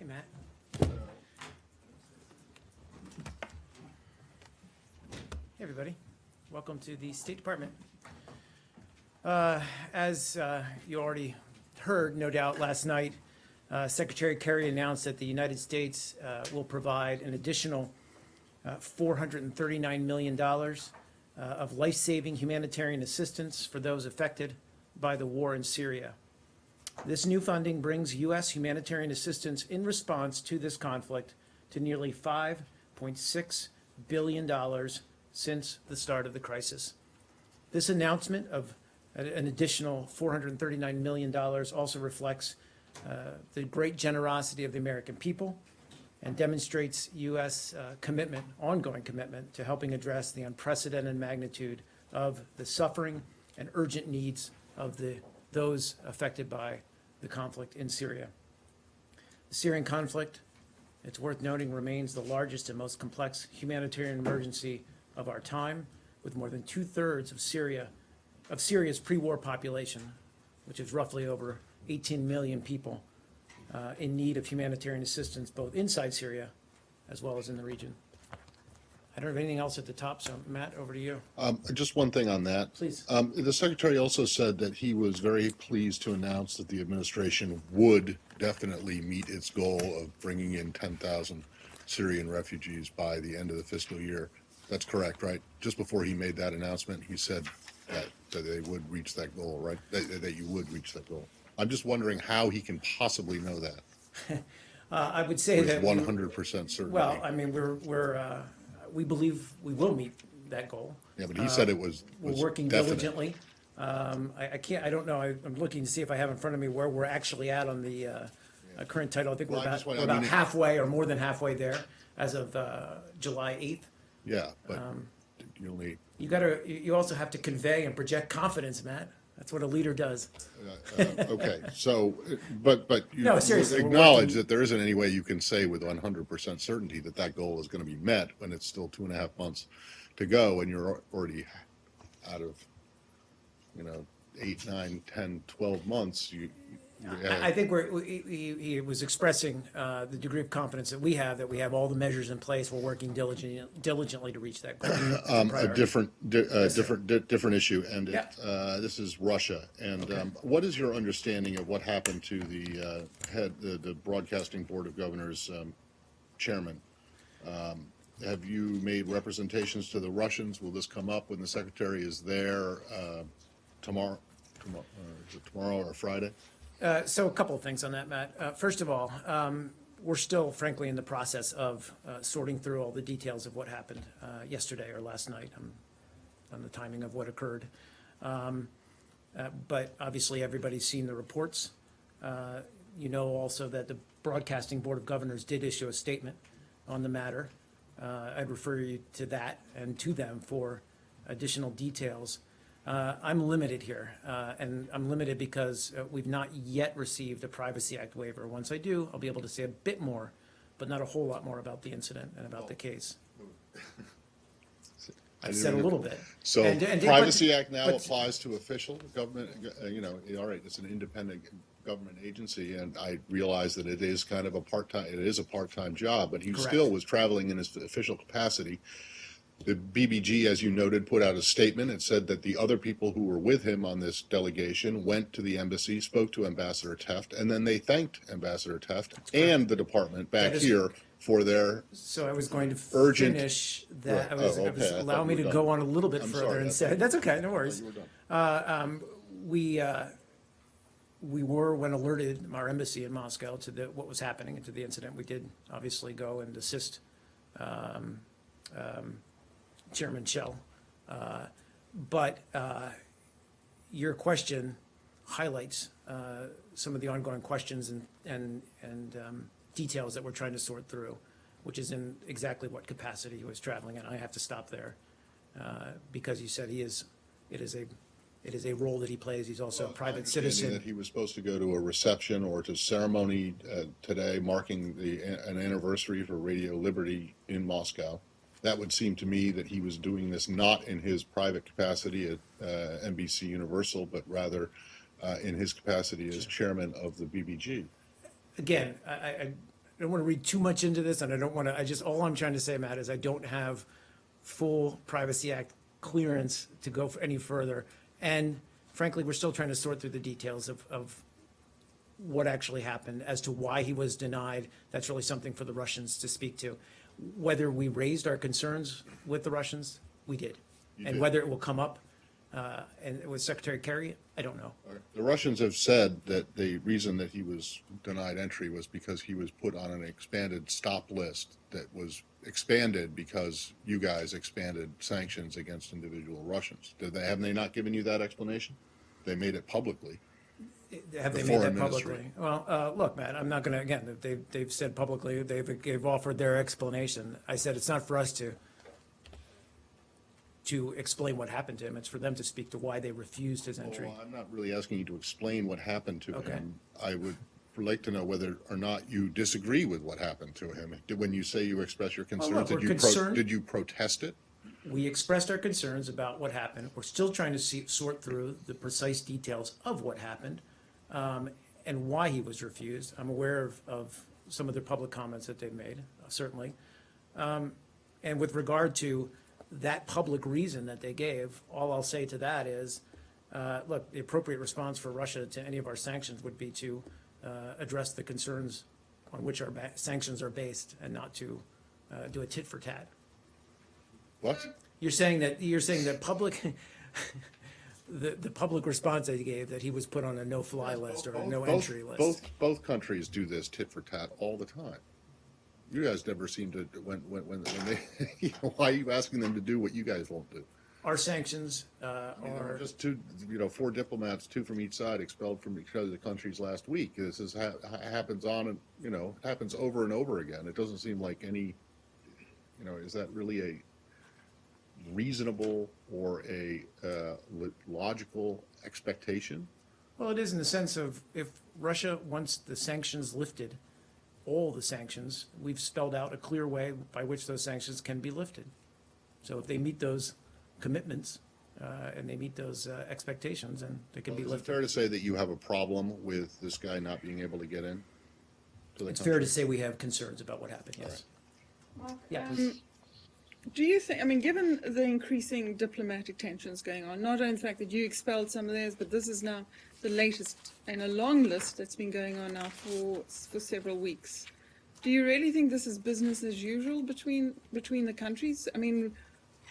Matt. Hey, everybody. Welcome to the State Department. As you already heard, no doubt, last night, Secretary Kerry announced that the United States will provide an additional $439 million of life-saving humanitarian assistance for those affected by the war in Syria. This new funding brings U.S. humanitarian assistance in response to this conflict to nearly $5.6 billion since the start of the crisis. This announcement of an additional $439 million also reflects the great generosity of the American people and demonstrates U.S. commitment, ongoing commitment, to helping address the unprecedented magnitude of the suffering and urgent needs of those affected by the conflict in Syria. The Syrian conflict, it's worth noting, remains the largest and most complex humanitarian emergency of our time, with more than 2/3 of Syria's pre-war population, which is roughly over 18 million people, in need of humanitarian assistance both inside Syria as well as in the region. I don't have anything else at the top, so Matt, over to you. Just one thing on that. Please. The Secretary also said that he was very pleased to announce that the administration would definitely meet its goal of bringing in 10,000 Syrian refugees by the end of the fiscal year. That's correct, right? Just before he made that announcement, he said that they would reach that goal, right? That you would reach that goal. I'm just wondering how he can possibly know that. I would say that 100% certainty. Well, I mean, we believe we will meet that goal. Yeah, but he said it was We're working definite. diligently. I don't know. I'm looking to see if I have in front of me where we're actually at on the current title. I think Well, we're about halfway or more than halfway there as of July 8th. Yeah, but you only. You also have to convey and project confidence, Matt. That's what a leader does. Okay, so, but you No, seriously, we're acknowledge working- that there isn't any way you can say with 100% certainty that that goal is going to be met when it's still 2.5 months to go and you're already out of, 8, 9, 10, 12 months. I think he was expressing the degree of confidence that we have all the measures in place. We're working diligently to reach that goal. A different issue, and Yeah. this is Russia. And what is your understanding of what happened to the the Broadcasting Board of Governors chairman? Have you made representations to the Russians? Will this come up when the secretary is there tomorrow? Is it tomorrow or Friday? So a couple of things on that, Matt. First of all, we're still, frankly, in the process of sorting through all the details of what happened yesterday or last night on the timing of what occurred. But obviously, everybody's seen the reports. You know also that the Broadcasting Board of Governors did issue a statement on the matter. I'd refer you to that and to them for additional details. I'm limited here, and I'm limited because we've not yet received a Privacy Act waiver. Once I do, I'll be able to say a bit more, but not a whole lot more about the incident and about the case. I've said a little bit. So And- Privacy Act now but- applies to official government, all right, it's an independent government agency, and I realize that it is kind of a part-time job, but he Correct. still was traveling in his official capacity. The BBG, as you noted, put out a statement. It said that the other people who were with him on this delegation went to the embassy, spoke to Ambassador Teft, and then they thanked Ambassador Teft and the department back That is- here for their. So I was going to Urgent- finish that. Right. I was Oh, okay. I thought allow me you to were go done. on a little bit I'm further sorry, and I say, thought- that's okay, no I worries. thought you were done. We were, when alerted, our embassy in Moscow, to what was happening and to the incident. We did obviously go and assist Chairman Shell. But your question highlights some of the ongoing questions and details that we're trying to sort through, which is in exactly what capacity he was traveling in. I have to stop there because you said it is a role that he plays. He's also a private Understanding citizen. that he was supposed to go to a reception or to ceremony today marking an anniversary for Radio Liberty in Moscow. That would seem to me that he was doing this not in his private capacity at NBC Universal, but rather in his capacity as chairman of the BBG. Again, don't want to read too much into this, and I don't want to, all I'm trying to say, Matt, is I don't have full Privacy Act clearance to go any further. And frankly, we're still trying to sort through the details of what actually happened as to why he was denied. That's really something for the Russians to speak to. Whether we raised our concerns with the Russians, we did. And did. whether it will come up, and with Secretary Kerry, I don't know. The Russians have said that the reason that he was denied entry was because he was put on an expanded stop list that was expanded because you guys expanded sanctions against individual Russians. Haven't they not given you that explanation? They made it publicly. Have The they made that foreign ministry. publicly? Well, look, Matt, I'm not going to, again, they've said publicly, they've offered their explanation. I said it's not for us to explain what happened to him. It's for them to speak to why they refused his entry. Well, I'm not really asking you to explain what happened to Okay. him. I would like to know whether or not you disagree with what happened to him. When you say you express your look, concerns, we're concerned. did you protest it? We expressed our concerns about what happened. We're still trying to sort through the precise details of what happened, and why he was refused. I'm aware of some of the public comments that they've made, certainly. And with regard to that public reason that they gave, all I'll say to that is, look, the appropriate response for Russia to any of our sanctions would be to address the concerns on which our sanctions are based, and not to do a tit for tat. What? You're saying that public, the public response that he gave, that he was put on a no-fly list or a no-entry list. Both countries do this tit for tat all the time. You guys never seem to, when they, why are you asking them to do what you guys won't do? Our sanctions Or are, just 4 diplomats, 2 from each side, expelled from each other the countries last week. This is happens on and happens over and over again. It doesn't seem like any, is that really a reasonable or a logical expectation? well, it is in the sense of, if Russia wants the sanctions lifted, all the sanctions, we've spelled out a clear way by which those sanctions can be lifted. So if they meet those commitments, and they meet those expectations, and they can be Is it lifted. fair to say that you have a problem with this guy not being able to get in to the It's fair country? to say we have concerns about what happened, yes. Mark, Yeah, please. do you think, I mean, given the increasing diplomatic tensions going on, not only the fact that you expelled some of theirs, but this is now the latest in a long list that's been going on now for several weeks, do you really think this is business as usual between the countries? I mean,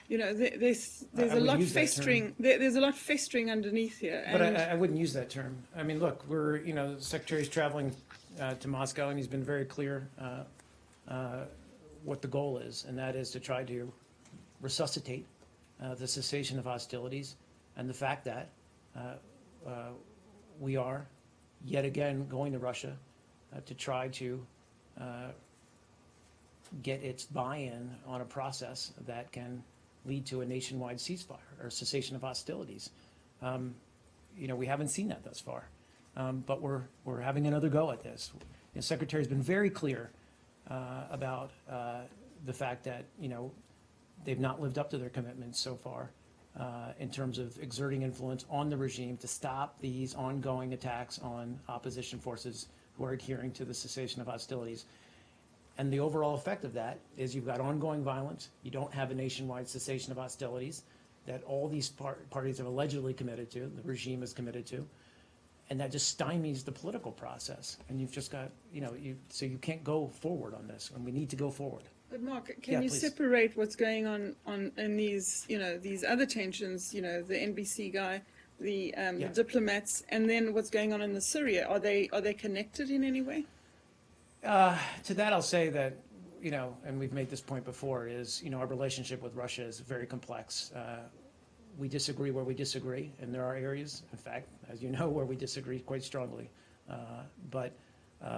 there's I a would lot use that term. festering. There's a lot festering underneath here. But And I wouldn't use that term. I mean, look, the Secretary's traveling to Moscow, and he's been very clear what the goal is, and that is to try to resuscitate the cessation of hostilities, and the fact that we are yet again going to Russia to try to get its buy-in on a process that can lead to a nationwide ceasefire or cessation of hostilities. We haven't seen that thus far, but we're having another go at this. The Secretary's been very clear about the fact that they've not lived up to their commitments so far in terms of exerting influence on the regime to stop these ongoing attacks on opposition forces who are adhering to the cessation of hostilities. And the overall effect of that is you've got ongoing violence. You don't have a nationwide cessation of hostilities that all these parties have allegedly committed to, the regime is committed to, and that just stymies the political process. And you've just got, so you can't go forward on this, and we need to go forward. But Mark, Yeah, can you please. separate what's going on in these, these other tensions, the NBC guy, the diplomats, and then what's going on in the Syria? Are they connected in any way? To that, I'll say that, and we've made this point before, is, our relationship with Russia is very complex. We disagree where we disagree, and there are areas, in fact, as you know, where we disagree quite strongly. But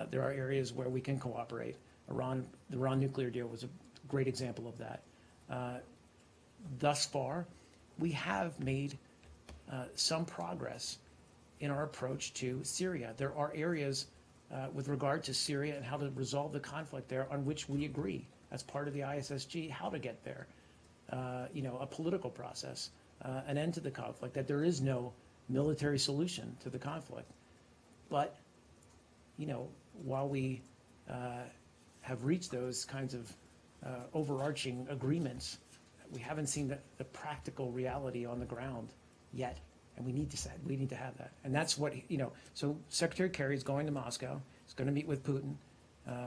there are areas where we can cooperate. The Iran nuclear deal was a great example of that. Thus far, we have made some progress in our approach to Syria. There are areas with regard to Syria and how to resolve the conflict there on which we agree as part of the ISSG, how to get there, a political process, an end to the conflict, that there is no military solution to the conflict. But, while we have reached those kinds of overarching agreements, we haven't seen the practical reality on the ground yet. And we need to have that. And that's what, so Secretary Kerry is going to Moscow, he's going to meet with Putin,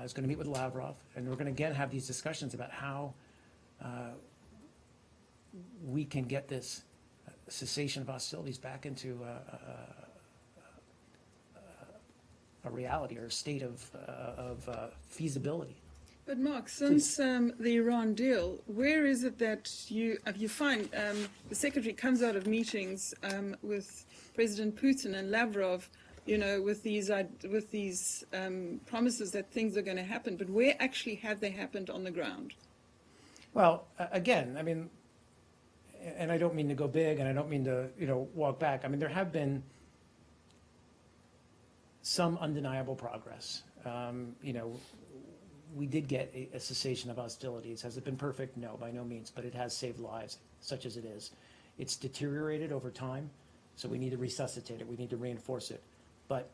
he's going to meet with Lavrov, and we're going to again have these discussions about how we can get this cessation of hostilities back into a reality or a state of feasibility. But Mark, since the Iran deal, where is it that you find the Secretary comes out of meetings with President Putin and Lavrov, with these promises that things are going to happen, but where actually have they happened on the ground? Well, again, I mean, and I don't mean to go big, and I don't mean to, walk back. I mean, there have been some undeniable progress. We did get a cessation of hostilities. Has it been perfect? No, by no means, but it has saved lives, such as it is. It's deteriorated over time, so we need to resuscitate it. We need to reinforce it. But,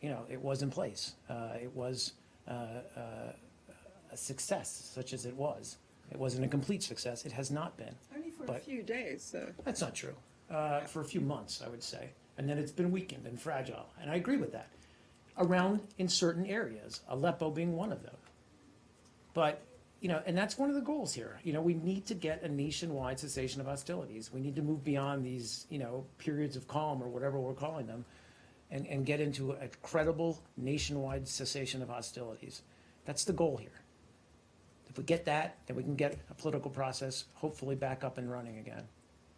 it was in place. It was a success, such as it was. It wasn't a complete success. It has not been. Only for a few days, so. That's not true. For a few months, I would say. And then it's been weakened and fragile. And I agree with that. Around in certain areas, Aleppo being one of them. But, and that's one of the goals here. We need to get a nationwide cessation of hostilities. We need to move beyond these, periods of calm or whatever we're calling them and get into a credible nationwide cessation of hostilities. That's the goal here. If we get that, then we can get a political process hopefully back up and running again.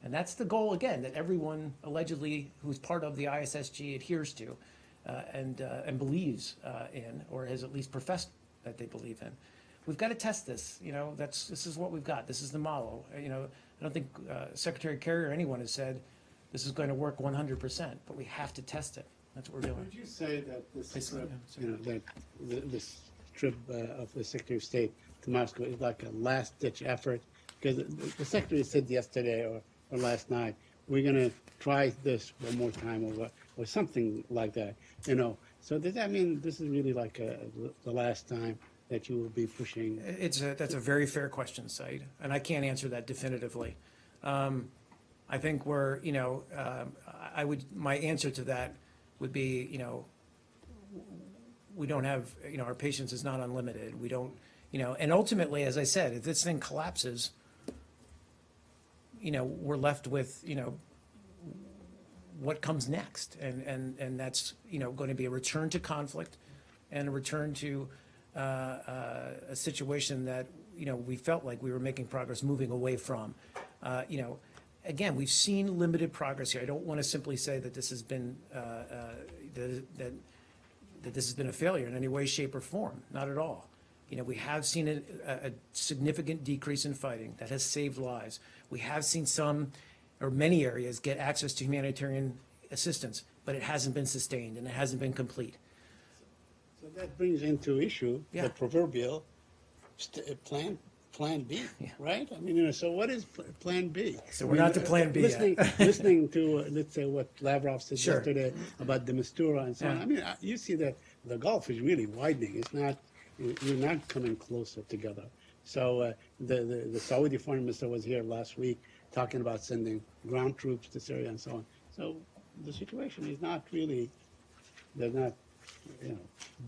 And that's the goal, again, that everyone allegedly who's part of the ISSG adheres to and believes in, or has at least professed that they believe in. We've got to test this. This is what we've got. This is the model. I don't think Secretary Kerry or anyone has said this is going to work 100%, but we have to test it. That's what we're doing. Would you say that this, Basically, this trip of the Secretary of State to Moscow is like a last-ditch effort? Because the Secretary said yesterday or last night, we're going to try this one more time or something like that. So does that mean this is really like the last time that you will be pushing? That's a very fair question, Said, and I can't answer that definitively. I think my answer to that would be, we don't have, our patience is not unlimited. We don't, and ultimately, as I said, if this thing collapses, we're left with, what comes next, and that's, going to be a return to conflict and a return to a situation that, we felt like we were making progress moving away from. Again, we've seen limited progress here. I don't want to simply say that this has been that this has been a failure in any way, shape, or form. Not at all. We have seen a significant decrease in fighting that has saved lives. We have seen some or many areas get access to humanitarian assistance, but it hasn't been sustained and it hasn't been complete. So that brings into issue the proverbial plan B, right? I mean, so what is plan B? So we're not to plan B yet. Listening to, let's say, what Lavrov said Sure. yesterday about the Mistura and so on. I mean, you see that the gulf is really widening. It's not, we're not coming closer together. So the Saudi foreign minister was here last week talking about sending ground troops to Syria and so on. So the situation is not really, does not,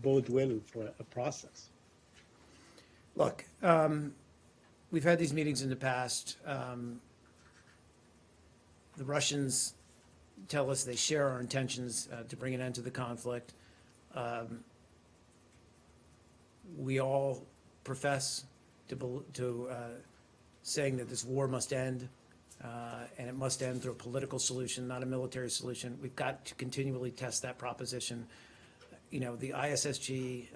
bode well for a process. Look, we've had these meetings in the past. The Russians tell us they share our intentions to bring an end to the conflict. We all profess to saying that this war must end, and it must end through a political solution, not a military solution. We've got to continually test that proposition. The ISSG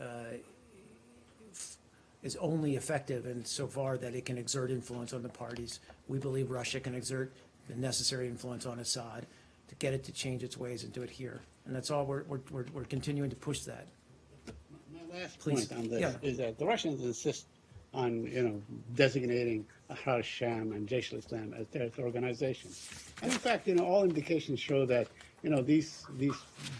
is only effective insofar that it can exert influence on the parties. We believe Russia can exert the necessary influence on Assad to get it to change its ways and do it here. And that's all we're continuing to push that. My last Please. point on this Yeah. is that the Russians insist on, designating Ahrar al-Sham and Jaish al-Islam as terrorist organizations. And in fact, all indications show that, these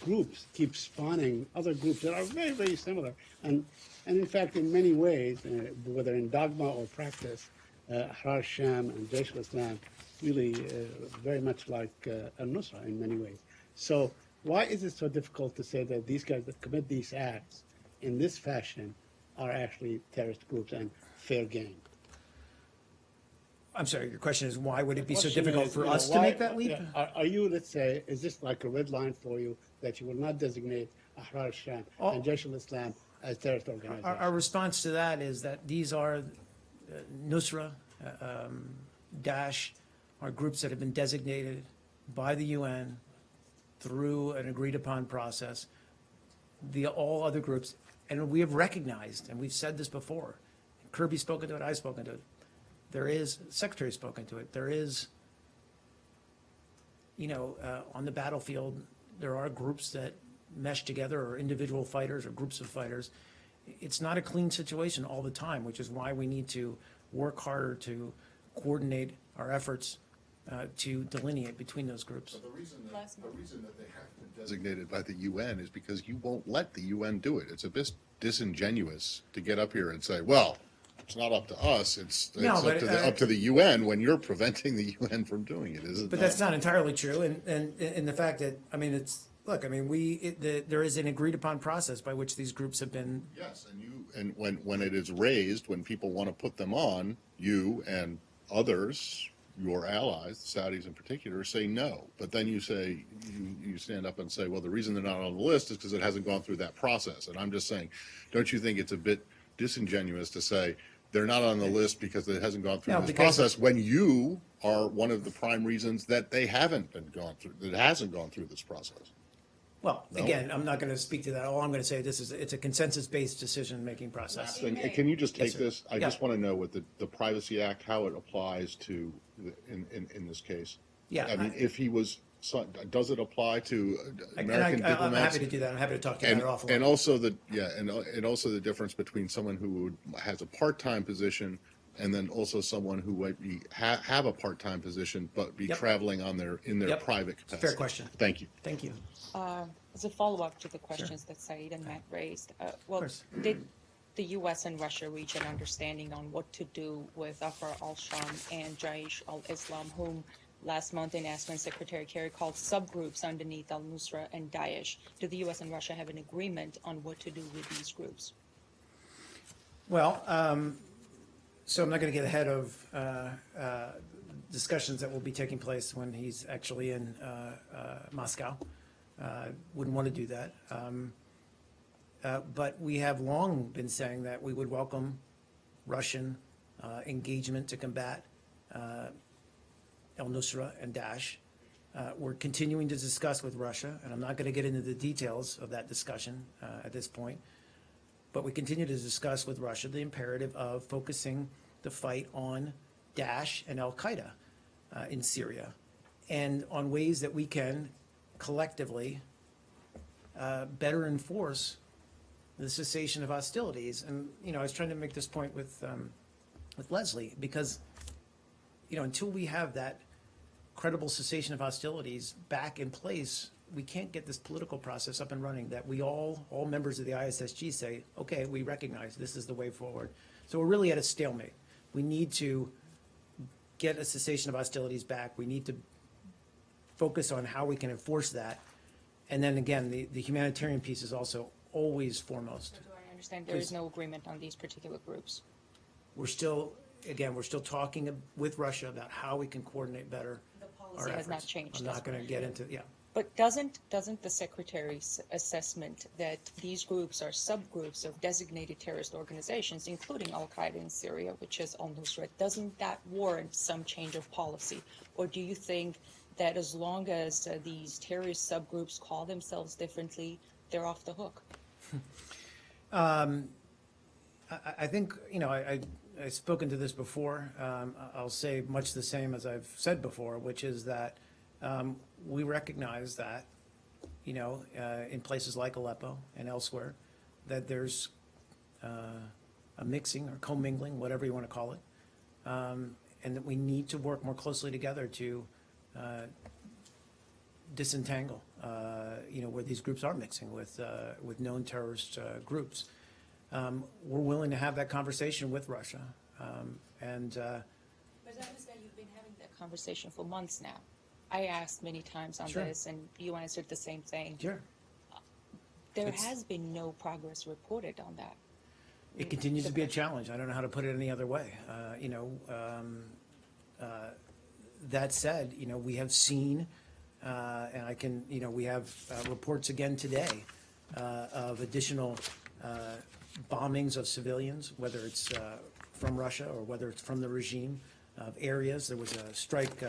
groups keep spawning other groups that are very, very similar. And in fact, in many ways, whether in dogma or practice, Ahrar Sham and Jaish al-Islam really very much like al-Nusra in many ways. So why is it so difficult to say that these guys that commit these acts in this fashion are actually terrorist groups and fair game? I'm sorry, your question is why would it be so Question difficult is, for you know, us to why- make that leap? yeah, are you, let's say, is this like a red line for you that you will not designate Ahrar Sham Oh. and Jaish al-Islam as terrorist organizations? Our response to that is that these are Nusra, Daesh, are groups that have been designated by the UN through an agreed-upon process. All other groups, and we have recognized, and we've said this before, Kirby's spoken to it, I've spoken to it, Secretary's spoken to it, there is, on the battlefield, there are groups that mesh together, or individual fighters, or groups of fighters. It's not a clean situation all the time, which is why we need to work harder to coordinate our efforts to delineate between those groups. The reason that they have been designated by the UN is because you won't let the UN do it. It's a bit disingenuous to get up here and say, well, it's not up to us, it's No, up but, to the UN, when you're preventing the UN from doing it, isn't it? But that's not entirely true, and the fact that, there is an agreed-upon process by which these groups have been. Yes, and when it is raised, when people want to put them on, you and others, your allies, the Saudis in particular, say no. But then you say, you stand up and say, well, the reason they're not on the list is because it hasn't gone through that process. And I'm just saying, don't you think it's a bit disingenuous to say they're not on the list because it hasn't gone through No, this because- process, when you are one of the prime reasons that they haven't been gone through, that it hasn't gone through this process? Well, No? again, I'm not going to speak to that. All I'm going to say, it's a consensus-based decision-making process. And can you just take sir. this? I Yeah. just want to know what the Privacy Act, how it applies to, in this case. Yeah, I mean, if he was, does it apply to American I'm diplomats? happy to do that. I'm happy to talk to you And, about it offline. and also and also the difference between someone who has a part-time position and then also someone who might be, have a part-time position, but be Yep. traveling in their Yep. private It's a capacity. fair question. Thank you. Thank you. As a follow-up to the questions that Saeed and Matt raised, well, course. did the U.S. and Russia reach an understanding on what to do with Afar al-Sham and Jaish al-Islam, whom last month in Aspen Secretary Kerry called subgroups underneath al-Nusra and Daesh? Do the U.S. and Russia have an agreement on what to do with these groups? Well, so I'm not going to get ahead of discussions that will be taking place when he's actually in Moscow. Wouldn't want to do that. But we have long been saying that we would welcome Russian engagement to combat al-Nusra and Daesh. We're continuing to discuss with Russia, and I'm not going to get into the details of that discussion at this point, but we continue to discuss with Russia the imperative of focusing the fight on Daesh and al-Qaeda in Syria, and on ways that we can collectively better enforce the cessation of hostilities. And, I was trying to make this point with Leslie, because, until we have that credible cessation of hostilities back in place, we can't get this political process up and running that we all members of the ISSG say, okay, we recognize this is the way forward. So we're really at a stalemate. We need to get a cessation of hostilities back. We need to focus on how we can enforce that. And then again, the humanitarian piece is also always foremost. Do I understand there is no agreement on these particular groups? We're still talking with Russia about how we can coordinate better The our policy has not efforts. changed. I'm that's not going to correct. get into, yeah. But doesn't the Secretary's assessment that these groups are subgroups of designated terrorist organizations, including Al-Qaeda in Syria, which is al-Nusra, doesn't that warrant some change of policy? Or do you think that as long as these terrorist subgroups call themselves differently, they're off the hook? I think, I've spoken to this before. I'll say much the same as I've said before, which is that we recognize that, in places like Aleppo and elsewhere, that there's a mixing or commingling, whatever you want to call it, and that we need to work more closely together to disentangle, where these groups are mixing with known terrorist groups. We're willing to have that conversation with Russia. And But I understand you've been having that conversation for months now. I asked many times on Sure. this, and you answered the same thing. sure, There It's- has been no progress reported on that. it continues to be a challenge. I don't know how to put it any other way. That said, we have seen, and I can, we have reports again today of additional bombings of civilians, whether it's from Russia or whether it's from the regime, of areas. There was a strike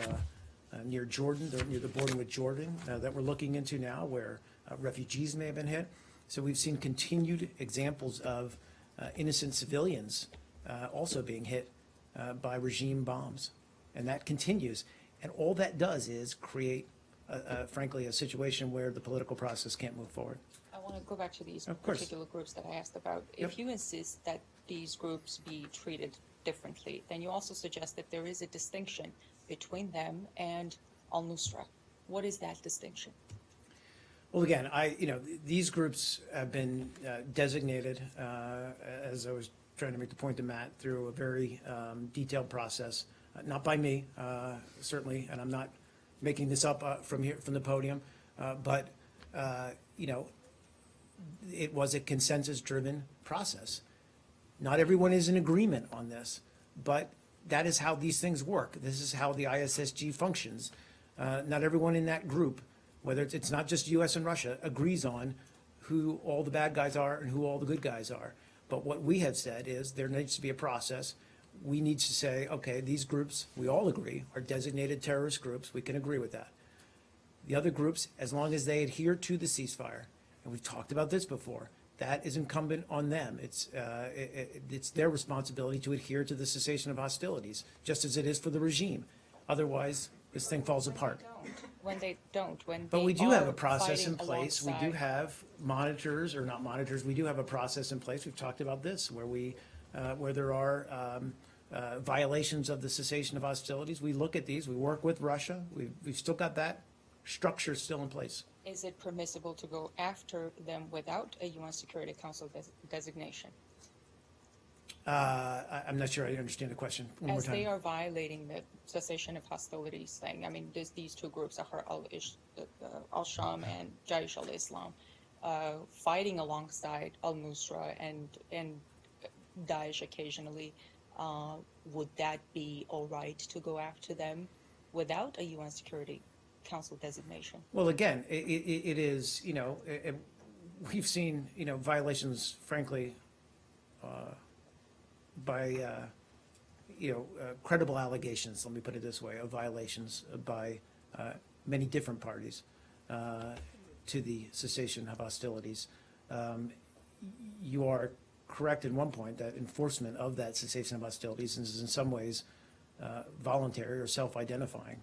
near Jordan, near the border with Jordan, that we're looking into now, where refugees may have been hit. So we've seen continued examples of innocent civilians also being hit by regime bombs. And that continues. And all that does is create, frankly, a situation where the political process can't move forward. I want to go back to these Of course. particular groups that I asked about. Yep. If you insist that these groups be treated differently, then you also suggest that there is a distinction between them and al-Nusra. What is that distinction? Well, again, these groups have been designated, as I was trying to make the point to Matt, through a very detailed process, not by me, certainly, and I'm not making this up from here, from the podium, but, it was a consensus-driven process. Not everyone is in agreement on this, but that is how these things work. This is how the ISSG functions. Not everyone in that group, whether it's not just U.S. and Russia, agrees on who all the bad guys are and who all the good guys are. But what we have said is there needs to be a process. We need to say, okay, these groups, we all agree, are designated terrorist groups. We can agree with that. The other groups, as long as they adhere to the ceasefire, and we've talked about this before, that is incumbent on them. It's their responsibility to adhere to the cessation of hostilities, just as it is for the regime. Otherwise, this thing falls apart. When they don't, when But they we do have are a process in fighting place. We do alongside- have monitors, or not monitors, we do have a process in place. We've talked about this, where there are violations of the cessation of hostilities. We look at these, we work with Russia. We've still got that structure still in place. Is it permissible to go after them without a UN Security Council designation? I'm not sure I understand the question. One more As they time. are violating the cessation of hostilities thing. I mean, there's these two groups, al-Sham and Jaish al-Islam, fighting alongside al-Nusra and Daesh occasionally. Would that be all right to go after them without a UN Security Council designation? Well, again, it is, we've seen, violations, frankly, by, credible allegations, let me put it this way, of violations by many different parties to the cessation of hostilities. You are correct in one point that enforcement of that cessation of hostilities is in some ways voluntary or self-identifying.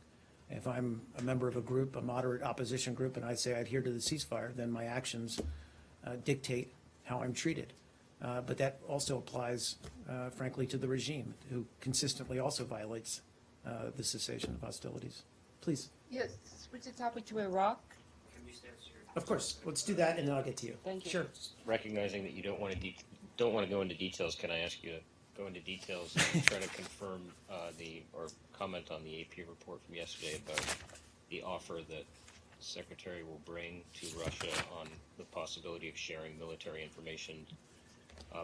If I'm a member of a group, a moderate opposition group, and I say I adhere to the ceasefire, then my actions dictate how I'm treated. But that also applies, frankly, to the regime, who consistently also violates the cessation of hostilities. Please. Yes, switch the topic to Iraq. Of course. Let's do that, and then I'll get to you. Thank you. Sure. Recognizing that you don't want to go into details, can I ask you to go into details and try to confirm or comment on the AP report from yesterday about the offer that the Secretary will bring to Russia on the possibility of sharing military information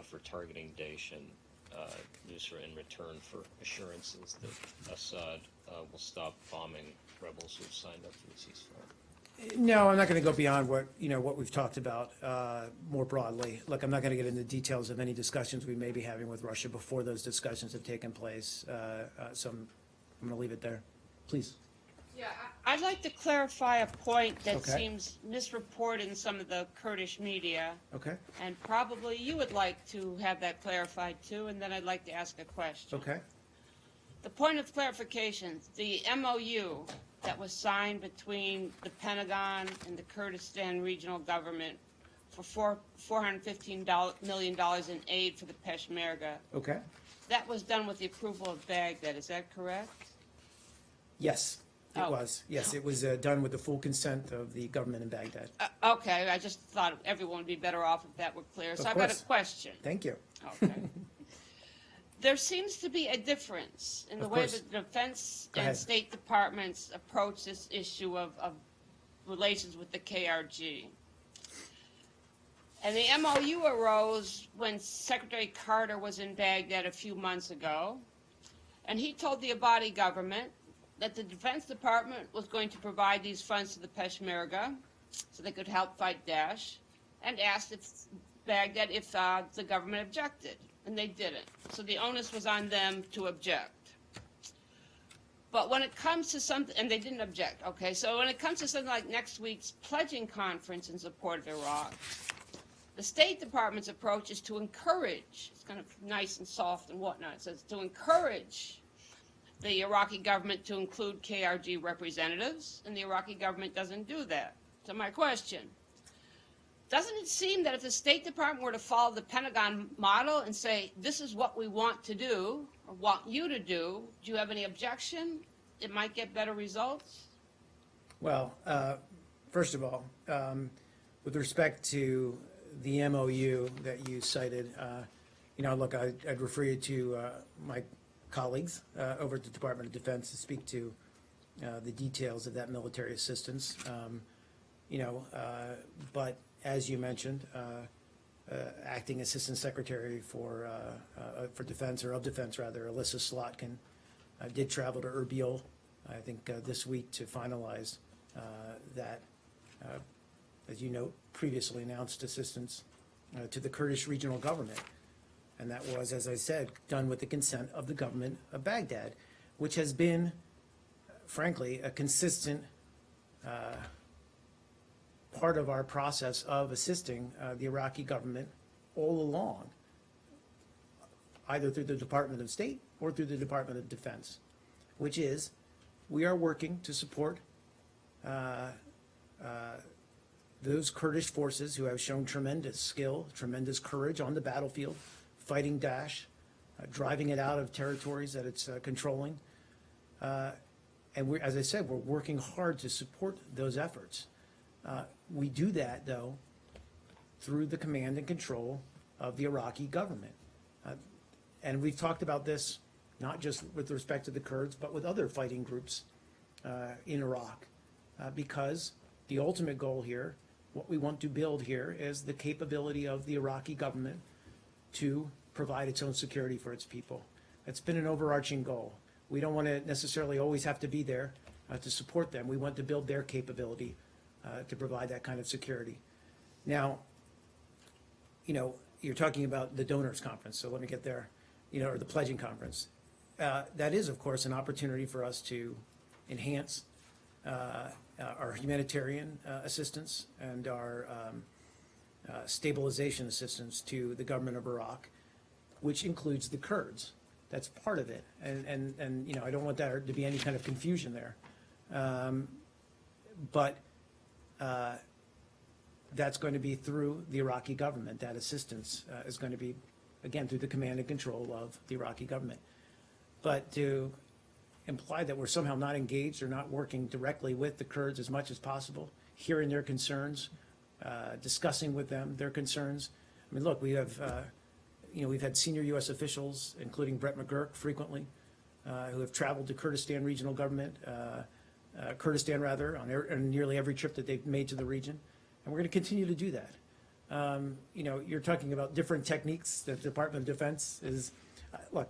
for targeting Daesh and Nusra in return for assurances that Assad will stop bombing rebels who have signed up for the ceasefire? No, I'm not going to go beyond what we've talked about more broadly. Look, I'm not going to get into details of any discussions we may be having with Russia before those discussions have taken place. So I'm going to leave it there. Please. Yeah, I'd like to clarify a point that Okay. seems misreported in some of the Kurdish media, Okay. and probably you would like to have that clarified too, and then I'd like to ask a question. Okay. The point of clarification, the MOU that was signed between the Pentagon and the Kurdistan Regional Government for $415 million in aid for the Peshmerga, Okay. that was done with the approval of Baghdad, is that correct? Yes. It Oh. was, yes, it was done with the full consent of the government in Baghdad. Okay, I just thought everyone would be better off if that were clear. So Of I've got course. a question. Thank you. Okay. There seems to be a difference in the Of way course. that the Defense Go and ahead. State Departments approach this issue of relations with the KRG. And the MOU arose when Secretary Carter was in Baghdad a few months ago, and he told the Abadi government that the Defense Department was going to provide these funds to the Peshmerga so they could help fight Daesh, and asked Baghdad if the government objected, and they didn't. So the onus was on them to object. But when it comes to something, and they didn't object, okay, so when it comes to something like next week's pledging conference in support of Iraq, the State Department's approach is to encourage, it's kind of nice and soft and whatnot, it says to encourage the Iraqi government to include KRG representatives, and the Iraqi government doesn't do that. So my question, doesn't it seem that if the State Department were to follow the Pentagon model and say, this is what we want to do, or want you to do you have any objection? It might get better results? Well, first of all, with respect to the MOU that you cited, look, I'd refer you to my colleagues over at the Department of Defense to speak to the details of that military assistance. But as you mentioned, Acting Assistant Secretary for Defense, or of Defense rather, Alyssa Slotkin, did travel to Erbil, I think this week, to finalize that, as you know, previously announced assistance to the Kurdish regional government. And that was, as I said, done with the consent of the government of Baghdad, which has been, frankly, a consistent part of our process of assisting the Iraqi government all along, either through the Department of State or through the Department of Defense, which is we are working to support those Kurdish forces who have shown tremendous skill, tremendous courage on the battlefield, fighting Daesh, driving it out of territories that it's controlling. And we're, as I said, we're working hard to support those efforts. We do that, though, through the command and control of the Iraqi government. And we've talked about this not just with respect to the Kurds, but with other fighting groups in Iraq, because the ultimate goal here, what we want to build here, is the capability of the Iraqi government to provide its own security for its people. It's been an overarching goal. We don't want to necessarily always have to be there to support them. We want to build their capability to provide that kind of security. Now, you're talking about the donors conference, so let me get there, or the pledging conference. That is, of course, an opportunity for us to enhance our humanitarian assistance and our stabilization assistance to the government of Iraq, which includes the Kurds. That's part of it, and I don't want there to be any kind of confusion there. But that's going to be through the Iraqi government. That assistance is going to be, again, through the command and control of the Iraqi government. But to imply that we're somehow not engaged or not working directly with the Kurds as much as possible, hearing their concerns, discussing with them their concerns. I mean, look, we have, we've had senior U.S. officials, including Brett McGurk, frequently, who have traveled to Kurdistan regional government, on nearly every trip that they've made to the region, and we're going to continue to do that. You're talking about different techniques that the Department of Defense is. Look,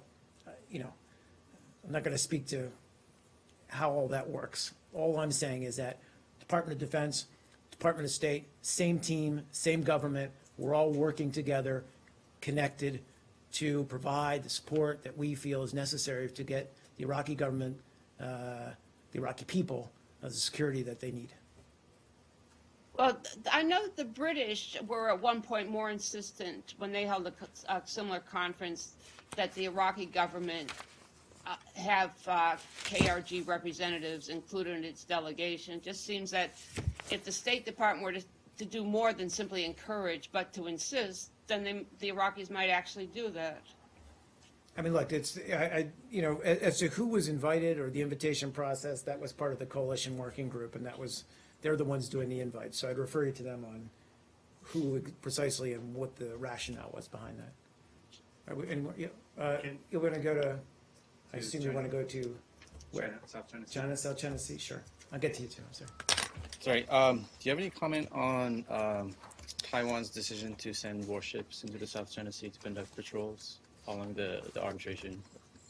I'm not going to speak to how all that works. All I'm saying is that Department of Defense, Department of State, same team, same government. We're all working together, connected, to provide the support that we feel is necessary to get the Iraqi government, the Iraqi people, the security that they need. Well, I know the British were at one point more insistent when they held a similar conference that the Iraqi government have KRG representatives included in its delegation. It just seems that if the State Department were to do more than simply encourage, but to insist, then the Iraqis might actually do that. I mean, look, you know, as to who was invited or the invitation process, that was part of the coalition working group, and they're the ones doing the invite. So I'd refer you to them on who precisely and what the rationale was behind that. Are we, any more, yeah, you're gonna go to, I assume you wanna go to where? South China Sea. China, South China Sea, sure. I'll get to you too, I'm sorry. Sorry, do you have any comment on Taiwan's decision to send warships into the South China Sea to conduct patrols following the arbitration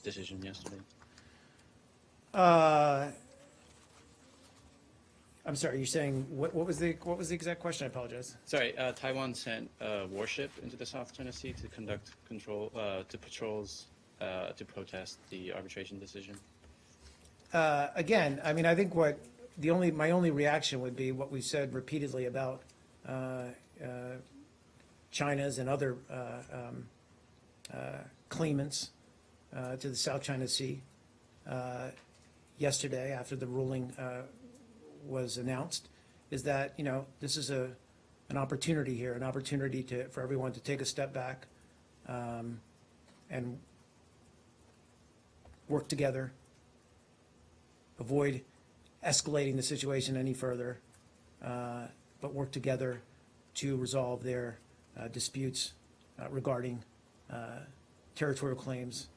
decision yesterday? I'm sorry, you're saying, what was the exact question? I apologize. Sorry, Taiwan sent a warship into the South China Sea to conduct patrols to protest the arbitration decision. Again, I mean, I think my only reaction would be what we've said repeatedly about China's and other claimants to the South China Sea yesterday after the ruling was announced, is that, you know, this is an opportunity here, an opportunity for everyone to take a step back and work together, avoid escalating the situation any further, but work together to resolve their disputes regarding territorial claims,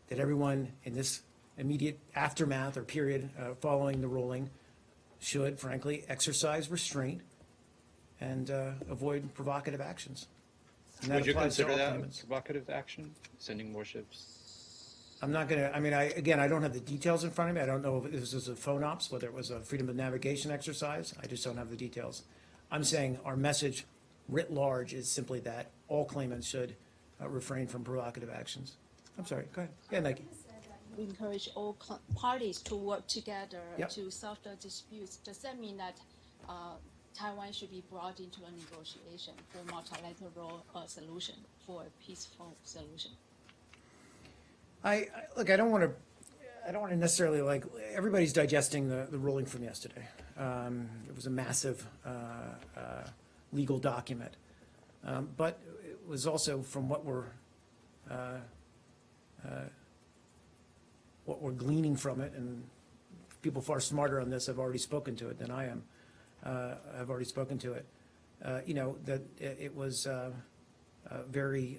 that everyone in this immediate aftermath or period following the ruling should, frankly, exercise restraint and avoid provocative actions. And that Would you applies to consider all that claimants. provocative action, sending warships? I'm not gonna, I mean, I don't have the details in front of me. I don't know if this was a phone ops, whether it was a freedom of navigation exercise. I just don't have the details. I'm saying our message writ large is simply that all claimants should refrain from provocative actions. I'm sorry, go ahead. Yeah, Nike. We encourage all parties to work together Yep. to solve the disputes. Does that mean that Taiwan should be brought into a negotiation for multilateral solution, for a peaceful solution? Look, I don't want to necessarily, like, everybody's digesting the ruling from yesterday. It was a massive legal document. But it was also, from what we're gleaning from it, and people far smarter on this have already spoken to it than I am, have already spoken to it, you know, that it was very,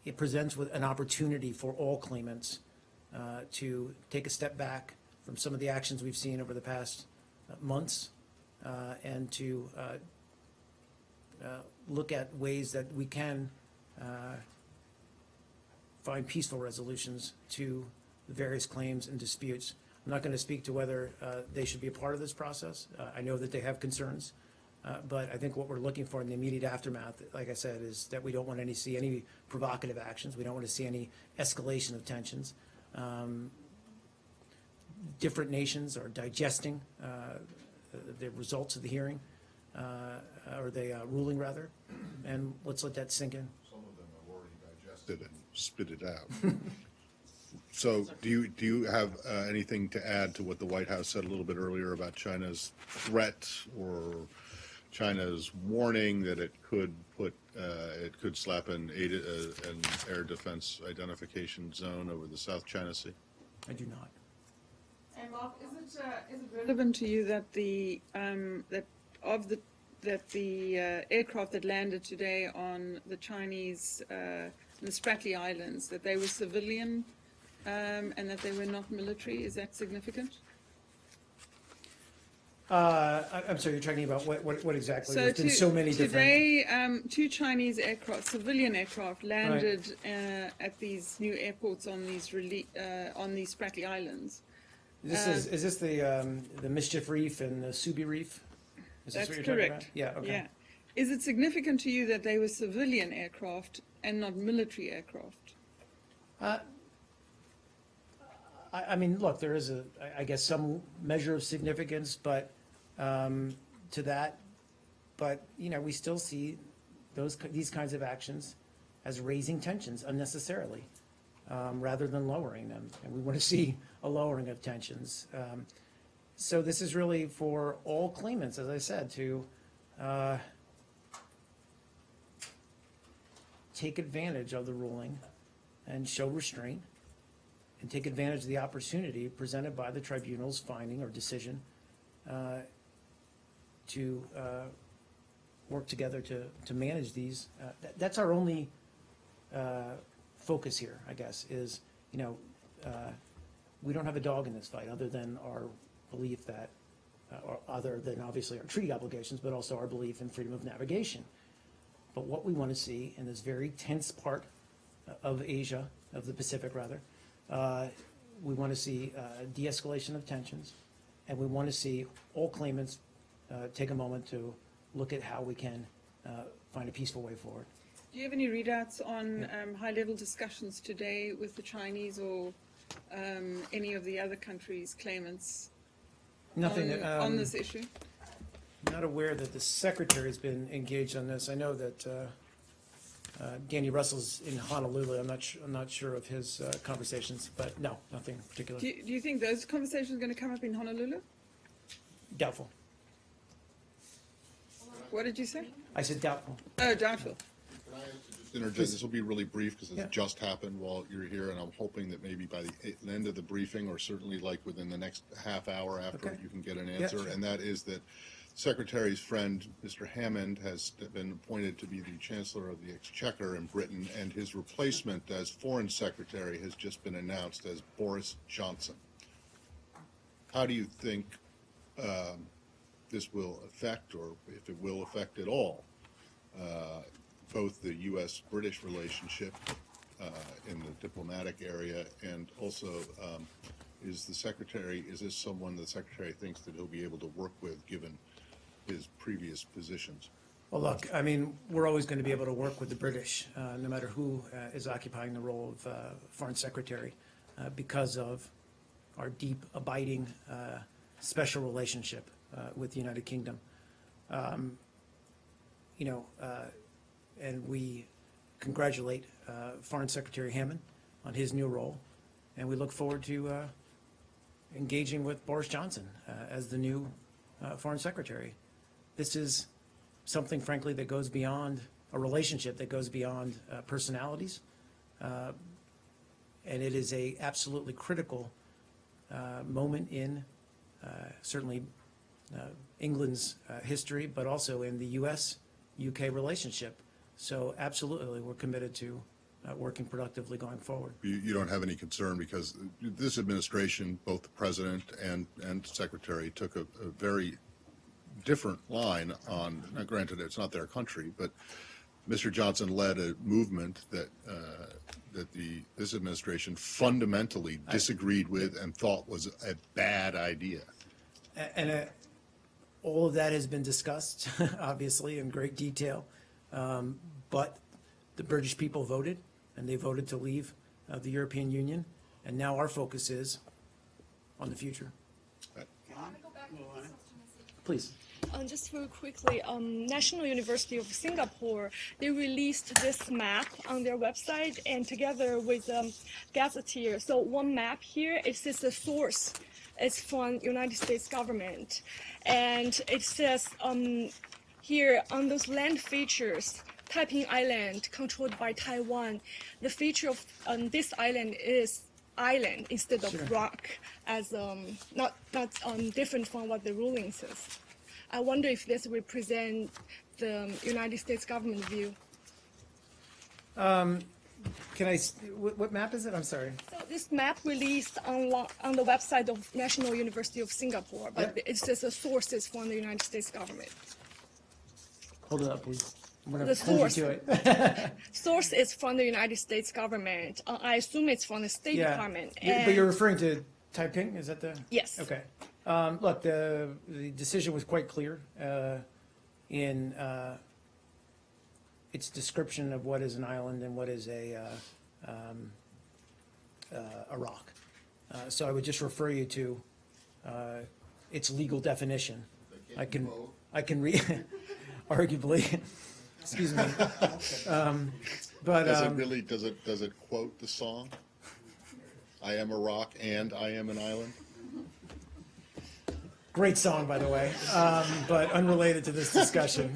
it presents with an opportunity for all claimants to take a step back from some of the actions we've seen over the past months and to look at ways that we can find peaceful resolutions to the various claims and disputes. I'm not going to speak to whether they should be a part of this process. I know that they have concerns. But I think what we're looking for in the immediate aftermath, like I said, is that we don't want to see any provocative actions. We don't want to see any escalation of tensions. Different nations are digesting the results of the hearing, or the ruling, rather, and let's let that sink in. Some of them have already digested and spit it out. So do you have anything to add to what the White House said a little bit earlier about China's threat or China's warning that it could slap an air defense identification zone over the South China Sea? I do not. And Mark, is it relevant to you that the aircraft that landed today on the Chinese the Spratly Islands, that they were civilian and that they were not military? Is that significant? I'm sorry, you're talking about what exactly? So There's been so many different. today, two Chinese aircraft, civilian aircraft, landed at these new airports on these Spratly Islands. Is this the Mischief Reef and the Subi Reef? Is this That's what you're talking about? correct. Yeah. Okay. Yeah. Is it significant to you that they were civilian aircraft and not military aircraft? I mean, look, there is I guess, some measure of significance, but to that, but you know, we still see these kinds of actions as raising tensions unnecessarily, rather than lowering them, and we want to see a lowering of tensions. So this is really for all claimants, as I said, to take advantage of the ruling and show restraint and take advantage of the opportunity presented by the tribunal's finding or decision to work together to manage these. That's our only focus here, I guess, is, we don't have a dog in this fight other than our belief that, or other than obviously our treaty obligations, but also our belief in freedom of navigation. But what we want to see in this very tense part of Asia, of the Pacific rather, we want to see de-escalation of tensions, and we want to see all claimants take a moment to look at how we can find a peaceful way forward. Do you have any readouts on high-level discussions today with the Chinese or any of the other countries' claimants Nothing. on this issue? Not aware that the secretary has been engaged on this. I know that Danny Russell's in Honolulu. I'm not sure of his conversations, but no, nothing particular. Do you think those conversations are going to come up in Honolulu? Doubtful. What did you say? I said doubtful. Oh, doubtful. Interject, this will be really brief because it's just happened while you're here, and I'm hoping that maybe by the end of the briefing, or certainly like within the next half hour after, Okay. you can get an Yeah, answer. sure. And that is that Secretary's friend, Mr. Hammond, has been appointed to be the Chancellor of the Exchequer in Britain, and his replacement as Foreign Secretary has just been announced as Boris Johnson. How do you think this will affect, or if it will affect at all, both the U.S.-British relationship in the diplomatic area, and also is this someone the Secretary thinks that he'll be able to work with given his previous positions? Well, look, I mean, we're always going to be able to work with the British, no matter who is occupying the role of Foreign Secretary, because of our deep, abiding, special relationship with the United Kingdom. And we congratulate Foreign Secretary Hammond on his new role, and we look forward to engaging with Boris Johnson as the new Foreign Secretary. This is something, frankly, that goes beyond a relationship, that goes beyond personalities, and it is a absolutely critical moment in certainly England's history, but also in the U.S.-UK relationship. So absolutely, we're committed to working productively going forward. You don't have any concern because this administration, both the President and Secretary, took a very different line on, now granted it's not their country, but Mr. Johnson led a movement that this administration fundamentally disagreed with and thought was a bad idea. And all of that has been discussed, obviously, in great detail. But the British people voted, and they voted to leave the European Union. And now our focus is on the future. Please. Just very quickly, National University of Singapore, they released this map on their website, and together with Gazetteer. So one map here, it says the source is from United States government. And it says here on those land features, Taiping Island, controlled by Taiwan, the feature of this island is island instead of rock, as not different from what the ruling says. I wonder if this represents the United States government view. What map is it? I'm sorry. So this map released on the website of National University of Singapore, but it says the source is from the United States government. Hold it up, please. I'm going The to hold you source. to it. Source is from the United States government. I assume it's from the State Department. But you're referring to Taiping? Is that the? Yes. Okay. Look, the decision was quite clear in its description of what is an island and what is a rock. So I would just refer you to its legal definition. I can read, arguably. Excuse me. But Does it quote the song? I am a rock and I am an island? great song, by the way, but unrelated to this discussion.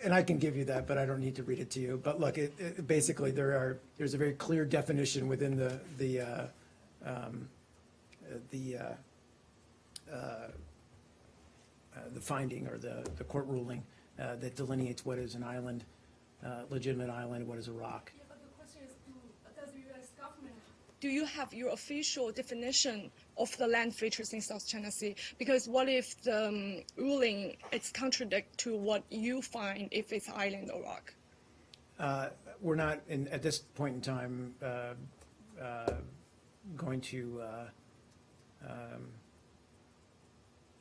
And I can give you that, but I don't need to read it to you. But look, basically there's a very clear definition within the finding or the court ruling that delineates what is an island, legitimate island, what is a rock. Yeah, but the question is, does the U.S. government, do you have your official definition of the land features in South China Sea? Because what if the ruling is contradict to what you find if it's island or rock? We're not, at this point in time, going to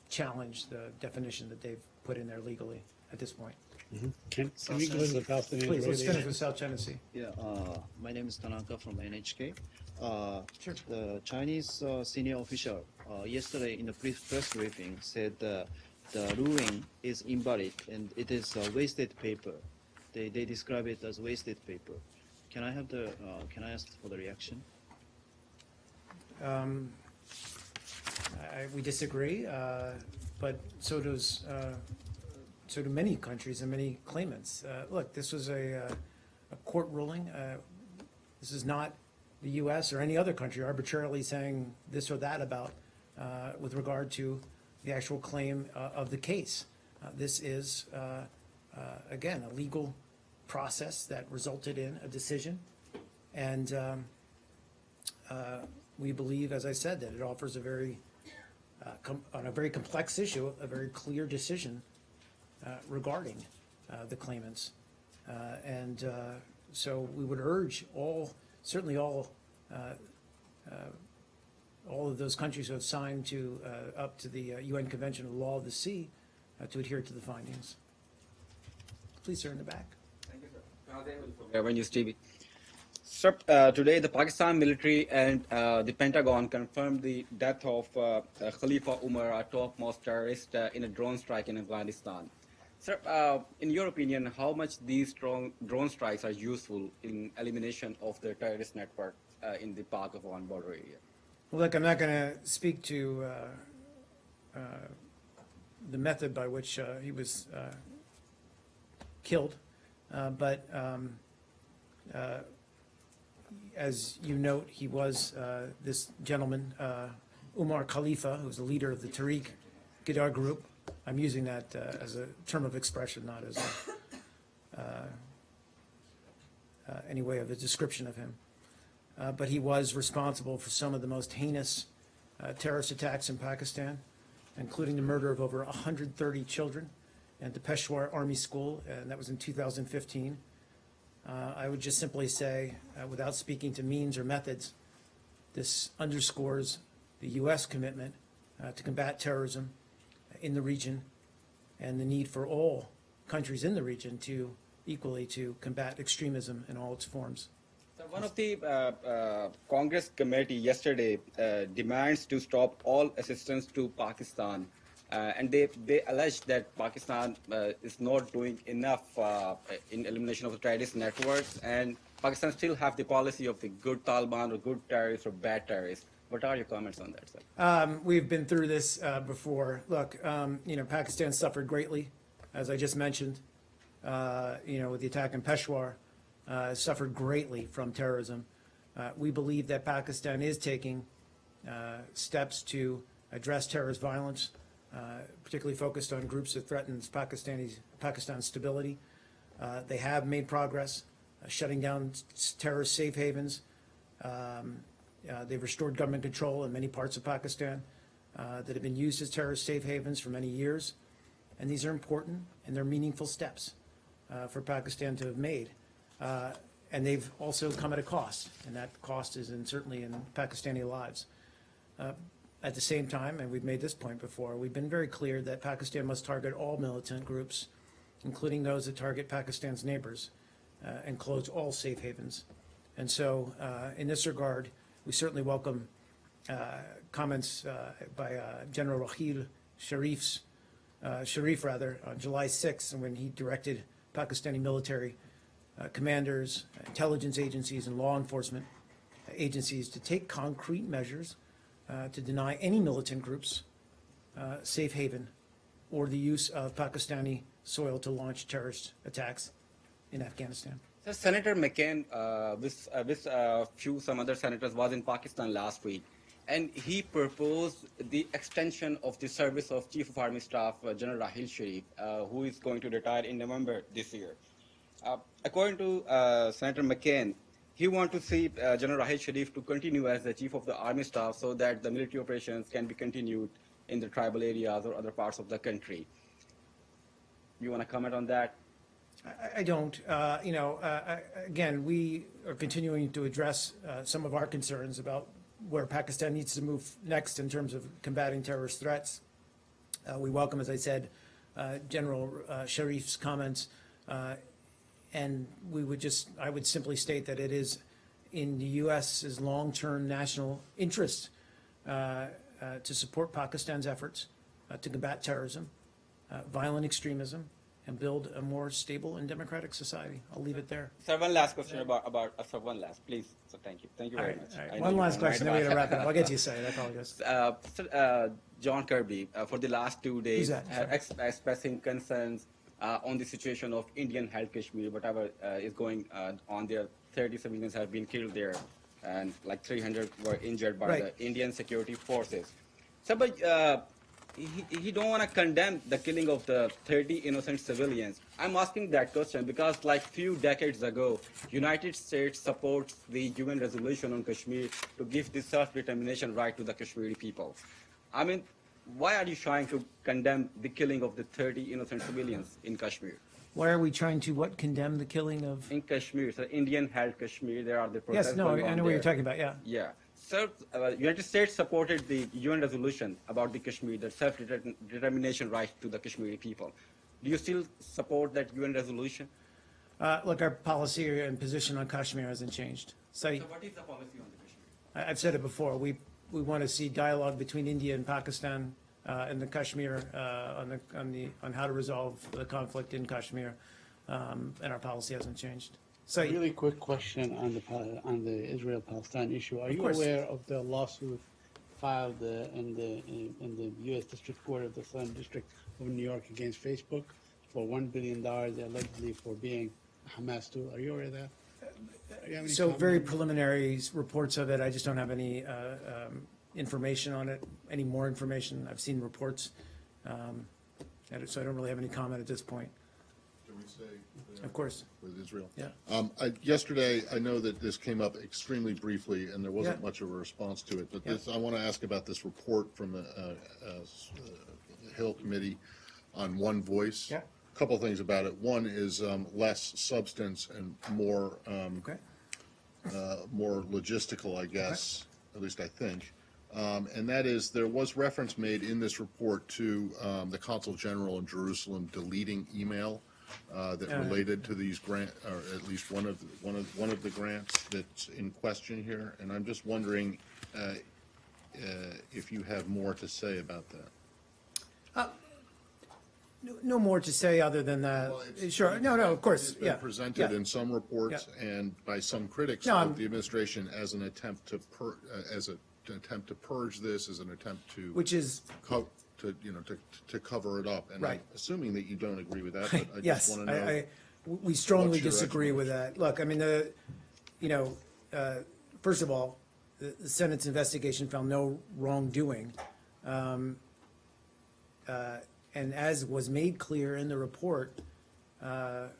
challenge the definition that they've put in there legally at this point. Can we go to the Palestinian Please, let's Authority? finish with South China Sea. Yeah, my name is Tanaka from NHK. Sure. The Chinese senior official yesterday in the press briefing said the ruling is invalid and it is a wasted paper. They describe it as wasted paper. Can I have the can I ask for the reaction? We disagree, but so do many countries and many claimants. Look, this was a court ruling. This is not the U.S. or any other country arbitrarily saying this or that about with regard to the actual claim of the case. This is, again, a legal process that resulted in a decision. And we believe, as I said, that it offers a very, on a very complex issue, a very clear decision regarding the claimants. And so we would urge certainly all of those countries who have signed up to the UN Convention on the Law of the Sea to adhere to the findings. Please, sir, in the back. Thank you, sir. Airway News TV. Sir, today the Pakistan military and the Pentagon confirmed the death of Khalifa Umar, a topmost terrorist, in a drone strike in Afghanistan. Sir, in your opinion, how much these drone strikes are useful in elimination of the terrorist network in the Pak-Afghan border area? Well, look, I'm not going to speak to the method by which he was killed, but as you note, he was this gentleman, Umar Khalifa, who was the leader of the Tariq Ghidar group. I'm using that as a term of expression, not as any way of a description of him. But he was responsible for some of the most heinous terrorist attacks in Pakistan, including the murder of over 130 children at the Peshawar Army School, and that was in 2015. I would just simply say, without speaking to means or methods, this underscores the U.S. commitment to combat terrorism in the region and the need for all countries in the region to equally to combat extremism in all its forms. So one of the Congress committee yesterday demands to stop all assistance to Pakistan. And they allege that Pakistan is not doing enough in elimination of the terrorist networks, and Pakistan still have the policy of the good Taliban or good terrorists or bad terrorists. What are your comments on that, sir? We've been through this before. Look, Pakistan suffered greatly, as I just mentioned, with the attack in Peshawar, suffered greatly from terrorism. We believe that Pakistan is taking steps to address terrorist violence, particularly focused on groups that threaten Pakistan's stability. They have made progress, shutting down terrorist safe havens. They've restored government control in many parts of Pakistan that have been used as terrorist safe havens for many years. And these are important and they're meaningful steps for Pakistan to have made. And they've also come at a cost, and that cost is certainly in Pakistani lives. At the same time, and we've made this point before, we've been very clear that Pakistan must target all militant groups, including those that target Pakistan's neighbors, and close all safe havens. And so, in this regard, we certainly welcome comments by General Raheel Sharif on July 6th, when he directed Pakistani military commanders, intelligence agencies, and law enforcement agencies to take concrete measures to deny any militant groups safe haven or the use of Pakistani soil to launch terrorist attacks in Afghanistan. So Senator McCain, with some other senators, was in Pakistan last week, and he proposed the extension of the service of Chief of Army Staff General Rahil Sharif, who is going to retire in November this year. According to Senator McCain, he wants to see General Rahil Sharif to continue as the Chief of the Army Staff so that the military operations can be continued in the tribal areas or other parts of the country. You want to comment on that? I don't. Again, we are continuing to address some of our concerns about where Pakistan needs to move next in terms of combating terrorist threats. We welcome, as I said, General Sharif's comments, and I would simply state that it is in the U.S.'s long-term national interest to support Pakistan's efforts to combat terrorism, violent extremism, and build a more stable and democratic society. I'll leave it there. Sir, one last question about one last, please. So thank you very much. All right. One last question, then we got to wrap it up. I'll get to you, Syed. I apologize. John Kirby, for the last 2 days, Who's that? expressing concerns on the situation of Indian held Kashmir, whatever is going on there. 30 civilians have been killed there, and like 300 were injured by the Indian security forces. So, but he don't want to condemn the killing of the 30 innocent civilians. I'm asking that question because like few decades ago, United States supports the UN resolution on Kashmir to give the self-determination right to the Kashmiri people. I mean, why are you trying to condemn the killing of the 30 innocent civilians in Kashmir? Why are we trying to condemn the killing of? In Kashmir, so Indian held Kashmir, there are the protests. Yes, no, I know what you're talking about, yeah. Yeah. So, United States supported the UN resolution about the Kashmir, the self-determination right to the Kashmiri people. Do you still support that UN resolution? Look, our policy and position on Kashmir hasn't changed. So what is the policy on the Kashmir? I've said it before. We want to see dialogue between India and Pakistan and the Kashmir on how to resolve the conflict in Kashmir, and our policy hasn't changed. So, really quick question on the Israel-Palestine issue. Are you aware of the lawsuit filed in the U.S. District Court of the Southern District of New York against Facebook for $1 billion allegedly for being a Hamas tool? Are you aware of that? So very preliminary reports of it. I just don't have any information on it, any more information. I've seen reports, so I don't really have any comment at this point. Can we say? Of course. With Israel? Yeah. Yesterday, I know that this came up extremely briefly, and there wasn't Yeah. much of a response to it, but I want to ask about this report from the Hill Committee on One Voice. Yeah. A couple of things about it. One is less substance and more more logistical, I guess, at least I think. And that is, there was reference made in this report to the Consul General in Jerusalem deleting email that related to these grant, or at least one of the grants that's in question here. And I'm just wondering if you have more to say about that. No more to say other than that. Well, Sure. No, of course. It's been presented in some reports and by some critics of the administration as an attempt to purge this, as an attempt to Which is to cover it up. And Right. I'm assuming that you don't agree with that, but I yes. just want to know. We strongly what's your disagree with that. Look, I mean, first of all, the Senate's investigation found no wrongdoing. And as was made clear in the report, Mr.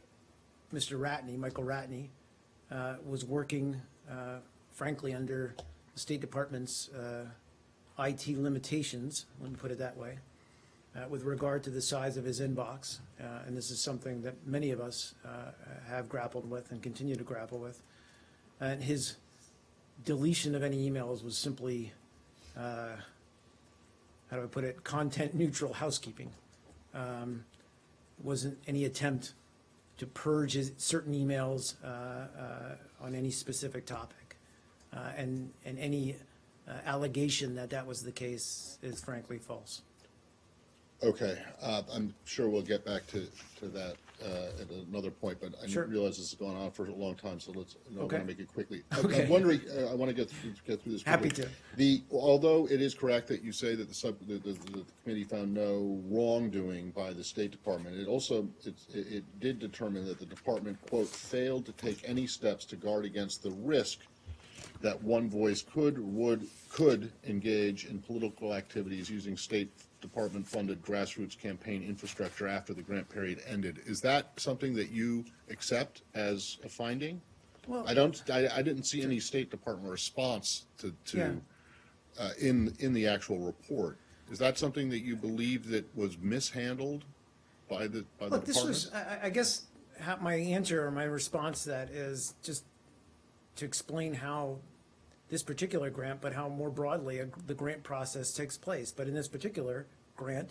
Ratney, Michael Ratney, was working, frankly, under the State Department's IT limitations, let me put it that way, with regard to the size of his inbox. And this is something that many of us have grappled with and continue to grapple with. And his deletion of any emails was simply, how do I put it, content neutral housekeeping. Wasn't any attempt to purge certain emails on any specific topic. And any allegation that was the case is frankly false. Okay, I'm sure we'll get back to that at another point, but I Sure. realize this has gone on for a long time, so let's, I want Okay. to make it quickly. Okay. I'm wondering, I want to get through this quickly. Happy to. Although it is correct that you say that the committee found no wrongdoing by the State Department, it did determine that the department, quote, failed to take any steps to guard against the risk that One Voice could engage in political activities using State Department-funded grassroots campaign infrastructure after the grant period ended. Is that something that you accept as a finding? Well, I didn't see any State Department response Yeah. in the actual report. Is that something that you believe that was mishandled by the Look, this department? was, I guess, my answer or my response to that is just to explain how this particular grant, but how more broadly the grant process takes place. But in this particular grant,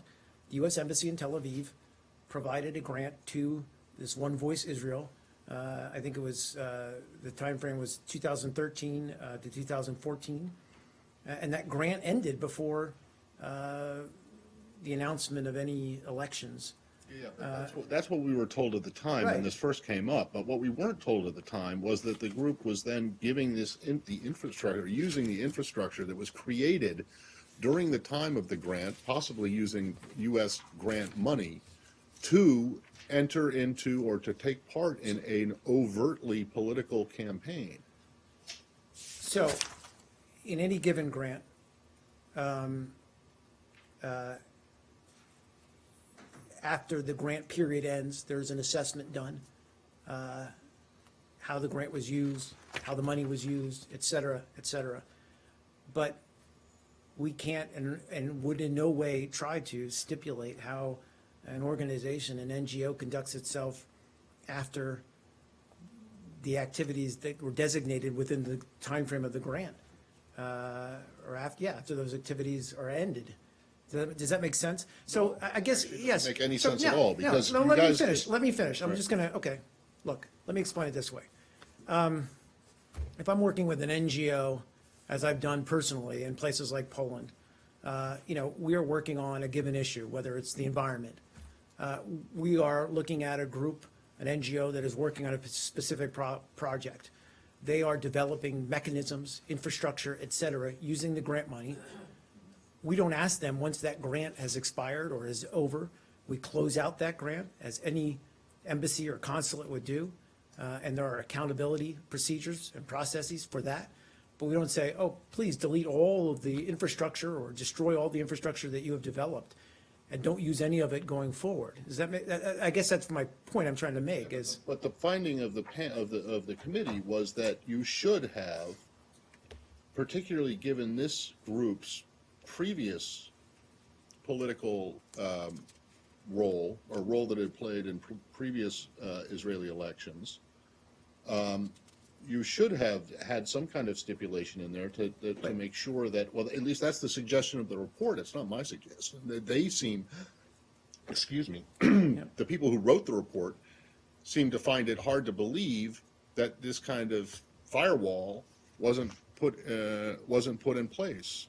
the U.S. Embassy in Tel Aviv provided a grant to this One Voice Israel. I think it was, the timeframe was 2013 to 2014. And that grant ended before the announcement of any elections. Yeah, that's what we were told at the time when Right. this first came up. But what we weren't told at the time was that the group was then giving the infrastructure, using the infrastructure that was created during the time of the grant, possibly using U.S. grant money, to enter into or to take part in an overtly political campaign. So, in any given grant, after the grant period ends, there's an assessment done, how the grant was used, how the money was used, et cetera, et cetera. But we can't and would in no way try to stipulate how an organization, an NGO, conducts itself after the activities that were designated within the timeframe of the grant, or after those activities are ended. Does that make sense? So I guess, yes. Make any So, sense no, at all, no, because no, you let me guys- finish. Let me finish. I'm Right. just gonna, okay, look, let me explain it this way. If I'm working with an NGO, as I've done personally in places like Poland, we are working on a given issue, whether it's the environment. We are looking at a group, an NGO that is working on a specific project. They are developing mechanisms, infrastructure, et cetera, using the grant money. We don't ask them, once that grant has expired or is over, we close out that grant, as any embassy or consulate would do. And there are accountability procedures and processes for that. But we don't say, oh, please delete all of the infrastructure or destroy all the infrastructure that you have developed, and don't use any of it going forward. Does that make, I guess that's my point I'm trying to make is, But the finding of the committee was that you should have, particularly given this group's previous political role that it played in previous Israeli elections, you should have had some kind of stipulation in there to make sure that, well, at least that's the suggestion of the report. It's not my suggestion. They seem, excuse me, the people who wrote the report seem to find it hard to believe that this kind of firewall wasn't put in place.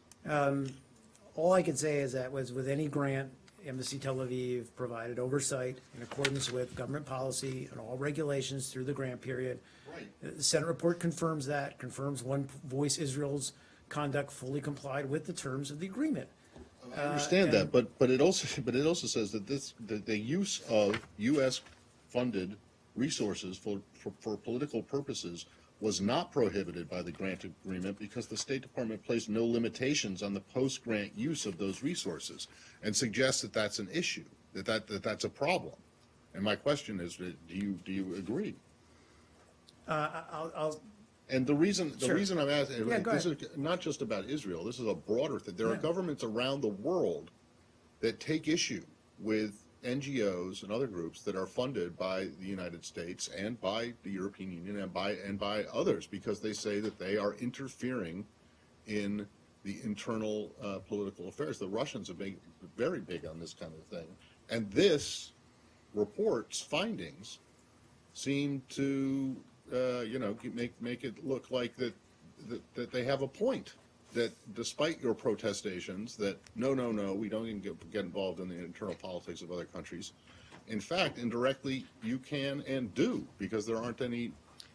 all I can say is that was with any grant, Embassy Tel Aviv provided oversight in accordance with government policy and all regulations through the grant period. Right. The Senate report confirms that, confirms One Voice Israel's conduct fully complied with the terms of the agreement. I understand that, but it also says that the use of U.S. funded resources for political purposes was not prohibited by the grant agreement because the State Department placed no limitations on the post-grant use of those resources, and suggests that that's an issue, that's a problem. And my question is, do you agree? I'll And the reason Sure. I'm asking, Yeah, go this is not just about Israel, this is a broader thing. There are Yeah. governments around the world that take issue with NGOs and other groups that are funded by the United States and by the European Union and by others, because they say that they are interfering in the internal political affairs. The Russians are very big on this kind of thing. And this report's findings seem to make it look like that they have a point. that despite your protestations, that no, we don't even get involved in the internal politics of other countries. In fact, indirectly, you can and do, because there aren't any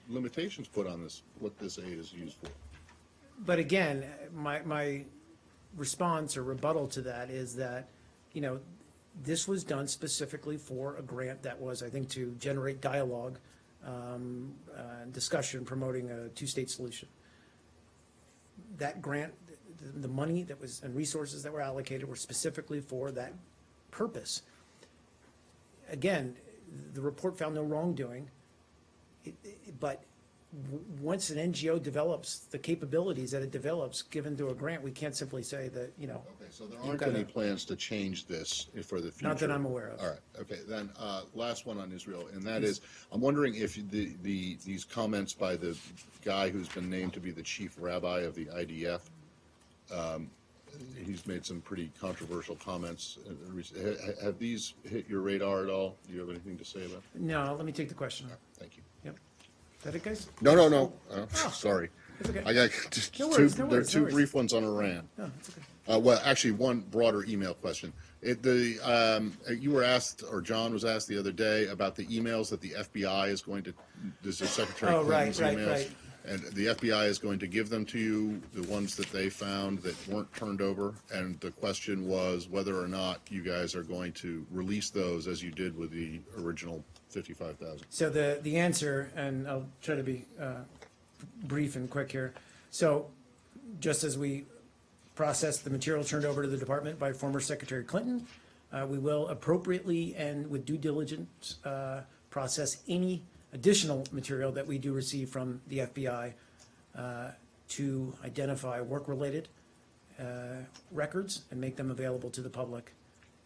limitations put on this, what this aid is used for. But again, my response or rebuttal to that is that, you know, this was done specifically for a grant that was, I think, to generate dialogue, discussion, promoting a two-state solution. That grant, the money that was, and resources that were allocated were specifically for that purpose. Again, the report found no wrongdoing, but once an NGO develops the capabilities that it develops, given to a grant, we can't simply say that, you know. Okay, so there you've aren't gotta- any plans to change this for the future? Not that I'm aware of. All right, okay, then, last one on Israel, and that is, I'm wondering if these comments by the guy who's been named to be the chief rabbi of the IDF, he's made some pretty controversial comments. Have these hit your radar at all? Do you have anything to say about it? No, let me take the question. Thank you. Yep. Is that it, guys? No, sorry. It's okay. I got just No two, worries, there no are worries, two no worries. brief ones on Iran. No, it's okay. Well, actually, one broader email question. You were asked, or John was asked the other day about the emails that the FBI is going to, this is Secretary Oh, Clinton's right, emails. right. And the FBI is going to give them to you, the ones that they found that weren't turned over. And the question was whether or not you guys are going to release those as you did with the original 55,000. So the answer, and I'll try to be brief and quick here. So just as we process the material turned over to the department by former Secretary Clinton, we will appropriately and with due diligence process any additional material that we do receive from the FBI to identify work-related records and make them available to the public.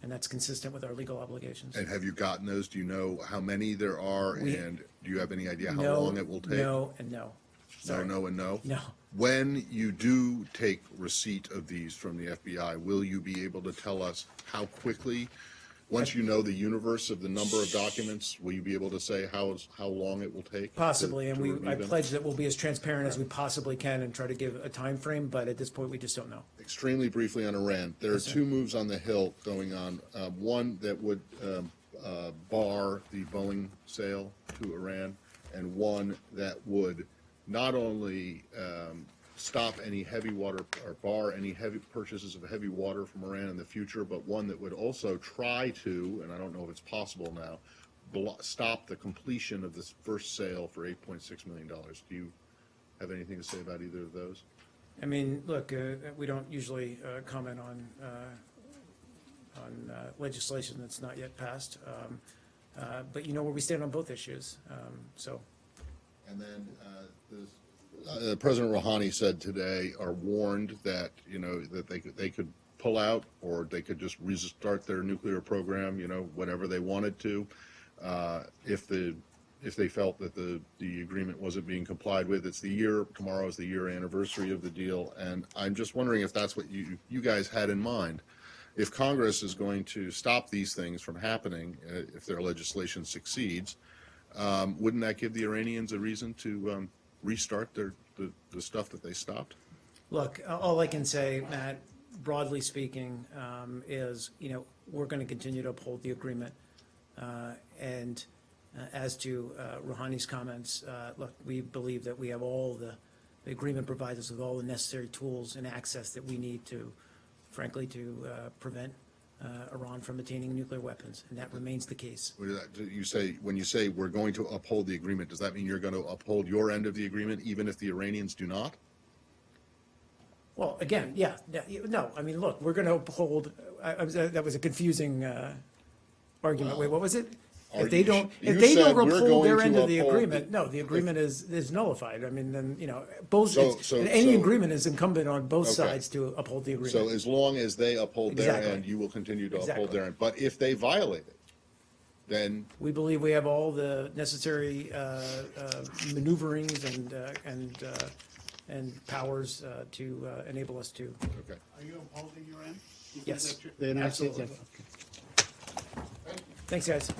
And that's consistent with our legal obligations. And have you gotten those? Do you know how many there are? And do you have any idea how No, long it will take? No, and no. Sorry. No, and no? No. When you do take receipt of these from the FBI, will you be able to tell us how quickly, once you know the universe of the number of documents, will you be able to say how long it will take? Possibly, and to review I them? pledge that we'll be as transparent as we possibly can and try to give a time frame. But at this point, we just don't know. Extremely briefly on Iran, there are two moves on the Hill going on. One that would bar the Boeing sale to Iran, and one that would not only stop any heavy water or bar any heavy purchases of heavy water from Iran in the future, but one that would also try to, and I don't know if it's possible now, stop the completion of this first sale for $8.6 million. Do you have anything to say about either of those? I mean, look, we don't usually comment on legislation that's not yet passed, but you know where we stand on both issues. So. And then President Rouhani said today, are warned that, you know, that they could pull out, or they could just restart their nuclear program, you know, whenever they wanted to, if they felt that the agreement wasn't being complied with. It's tomorrow is the year anniversary of the deal, and I'm just wondering if that's what you guys had in mind. If Congress is going to stop these things from happening, if their legislation succeeds, wouldn't that give the Iranians a reason to restart the stuff that they stopped? Look, all I can say, Matt, broadly speaking, is, you know, we're going to continue to uphold the agreement. And as to Rouhani's comments, look, we believe that we have the agreement provides us with all the necessary tools and access that we need to, frankly, to prevent Iran from attaining nuclear weapons, and that remains the case. When you say we're going to uphold the agreement, does that mean you're going to uphold your end of the agreement, even if the Iranians do not? Well, again, yeah, no, I mean, look, we're going to uphold, that was a confusing argument. Wait, what was it? If they don't uphold their end of the agreement, no, the agreement is nullified. I mean, then, you know, any agreement is incumbent on both sides to uphold the agreement. So as long as they uphold their end, you will continue to uphold their end. But if they violate it, then? We believe we have all the necessary maneuverings and powers to enable us to. Okay. Are you upholding your end? Yes, The United States? absolutely. Thanks, guys.